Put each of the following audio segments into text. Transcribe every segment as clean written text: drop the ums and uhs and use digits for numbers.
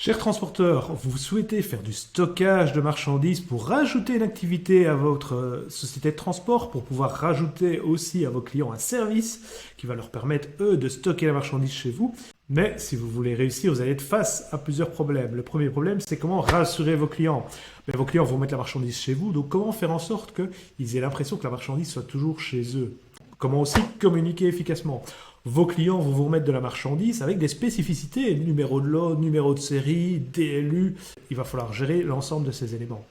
Chers transporteurs, vous souhaitez faire du stockage de marchandises pour rajouter une activité à votre société de transport, pour pouvoir rajouter aussi à vos clients un service qui va leur permettre, eux, de stocker la marchandise chez vous. Mais si vous voulez réussir, vous allez être face à plusieurs problèmes. Le premier problème, c'est comment rassurer vos clients. Vos clients vont mettre la marchandise chez vous, donc comment faire en sorte qu'ils aient l'impression que la marchandise soit toujours chez eux. Comment aussi communiquer efficacement. Vos clients vont vous remettre de la marchandise avec des spécificités, numéro de lot, numéro de série, DLU. Il va falloir gérer l'ensemble de ces éléments.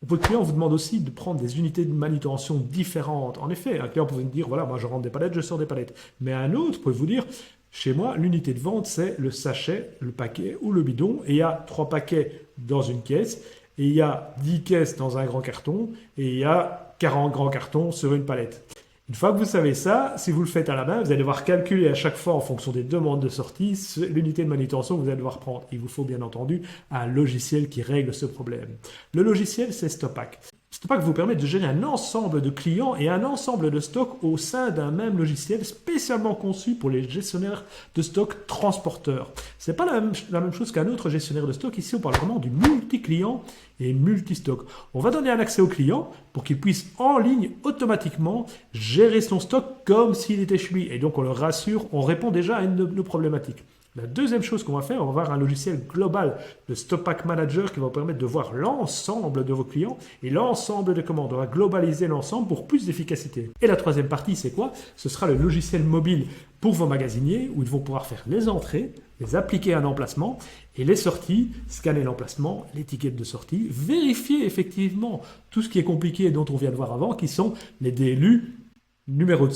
Votre client vous demande aussi de prendre des unités de manutention différentes. En effet, un client peut vous dire, voilà, moi je rentre des palettes, je sors des palettes. Mais un autre peut vous dire, chez moi, l'unité de vente, c'est le sachet, le paquet ou le bidon. Et il y a 3 paquets dans une caisse, et il y a 10 caisses dans un grand carton, et il y a 40 grands cartons sur une palette. Une fois que vous savez ça, si vous le faites à la main, vous allez devoir calculer à chaque fois en fonction des demandes de sortie l'unité de manutention que vous allez devoir prendre. Il vous faut bien entendu un logiciel qui règle ce problème. Le logiciel, c'est Stopack. Stopack vous permet de gérer un ensemble de clients et un ensemble de stocks au sein d'un même logiciel spécialement conçu pour les gestionnaires de stock transporteurs. Ce n'est pas la même chose qu'un autre gestionnaire de stock. Ici, on parle vraiment du multi-client et multi-stock. On va donner un accès au client pour qu'il puisse en ligne automatiquement gérer son stock comme s'il était chez lui. Et donc, on le rassure, on répond déjà à une de nos problématiques. La deuxième chose qu'on va faire, on va avoir un logiciel global de Stopack Manager qui va vous permettre de voir l'ensemble de vos clients et l'ensemble des commandes. On va globaliser l'ensemble pour plus d'efficacité. Et la troisième partie, c'est quoi? Ce sera le logiciel mobile pour vos magasiniers où ils vont pouvoir faire les entrées, les appliquer à un emplacement et les sorties, scanner l'emplacement, l'étiquette de sortie, vérifier effectivement tout ce qui est compliqué et dont on vient de voir avant, qui sont les DLU, numéro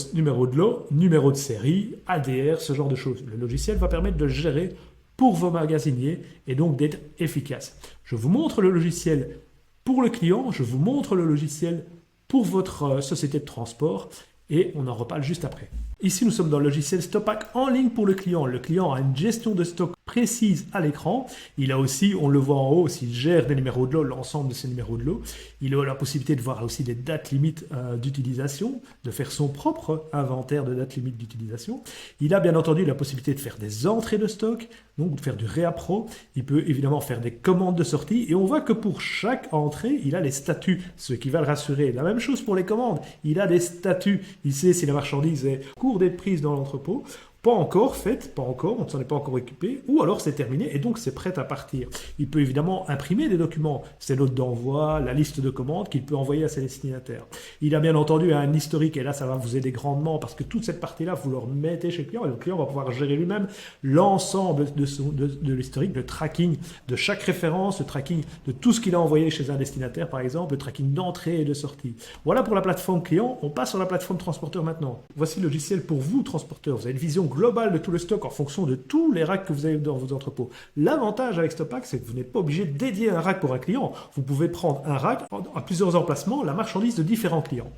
de lot, numéro de série, ADR, ce genre de choses. Le logiciel va permettre de gérer pour vos magasiniers et donc d'être efficace. Je vous montre le logiciel pour le client, je vous montre le logiciel pour votre société de transport et on en reparle juste après. Ici, nous sommes dans le logiciel Stopack en ligne pour le client. Le client a une gestion de stock précise à l'écran. Il a aussi, on le voit en haut, s'il gère des numéros de lot, l'ensemble de ces numéros de lot. Il a la possibilité de voir aussi des dates limites d'utilisation, de faire son propre inventaire de dates limites d'utilisation. Il a bien entendu la possibilité de faire des entrées de stock, donc de faire du réappro. Il peut évidemment faire des commandes de sortie. Et on voit que pour chaque entrée, il a les statuts, ce qui va le rassurer. La même chose pour les commandes. Il a des statuts. Il sait si la marchandise est court d'être prise dans l'entrepôt, pas encore faite, pas encore, on ne s'en est pas encore occupé, ou alors c'est terminé et donc c'est prêt à partir. Il peut évidemment imprimer des documents, ses notes d'envoi, la liste de commandes qu'il peut envoyer à ses destinataires. Il a bien entendu un historique et là ça va vous aider grandement parce que toute cette partie-là, vous le remettez chez le client et le client va pouvoir gérer lui-même l'ensemble de l'historique, le tracking de chaque référence, le tracking de tout ce qu'il a envoyé chez un destinataire par exemple, le tracking d'entrée et de sortie. Voilà pour la plateforme client, on passe sur la plateforme transporteur maintenant. Voici le logiciel pour vous transporteurs, vous avez une vision globale de tout le stock en fonction de tous les racks que vous avez dans vos entrepôts. L'avantage avec Stopack, c'est que vous n'êtes pas obligé de dédier un rack pour un client. Vous pouvez prendre un rack à plusieurs emplacements, la marchandise de différents clients.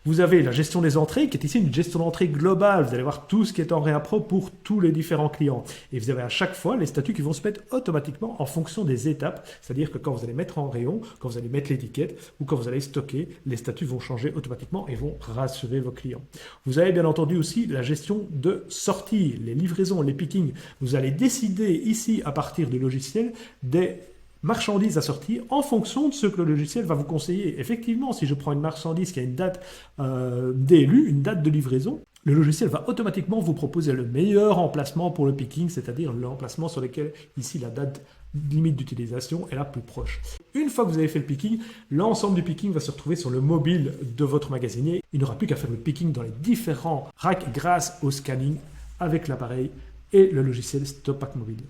Vous avez la gestion des entrées qui est ici une gestion d'entrée globale. Vous allez voir tout ce qui est en réappro pour tous les différents clients. Et vous avez à chaque fois les statuts qui vont se mettre automatiquement en fonction des étapes. C'est-à-dire que quand vous allez mettre en rayon, quand vous allez mettre l'étiquette ou quand vous allez stocker, les statuts vont changer automatiquement et vont rassurer vos clients. Vous avez bien entendu aussi la gestion de sortie, les livraisons, les pickings. Vous allez décider ici à partir du logiciel des marchandises à sortir en fonction de ce que le logiciel va vous conseiller. Effectivement, si je prends une marchandise qui a une date DLU, une date de livraison, le logiciel va automatiquement vous proposer le meilleur emplacement pour le picking, c'est-à-dire l'emplacement sur lequel ici la date limite d'utilisation est la plus proche. Une fois que vous avez fait le picking, l'ensemble du picking va se retrouver sur le mobile de votre magasinier. Il n'aura plus qu'à faire le picking dans les différents racks grâce au scanning avec l'appareil et le logiciel Stopack Mobile.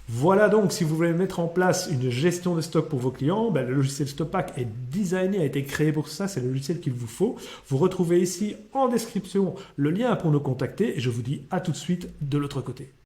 Voilà donc, si vous voulez mettre en place une gestion de stock pour vos clients, le logiciel Stopack est designé, a été créé pour ça, c'est le logiciel qu'il vous faut. Vous retrouvez ici en description le lien pour nous contacter et je vous dis à tout de suite de l'autre côté.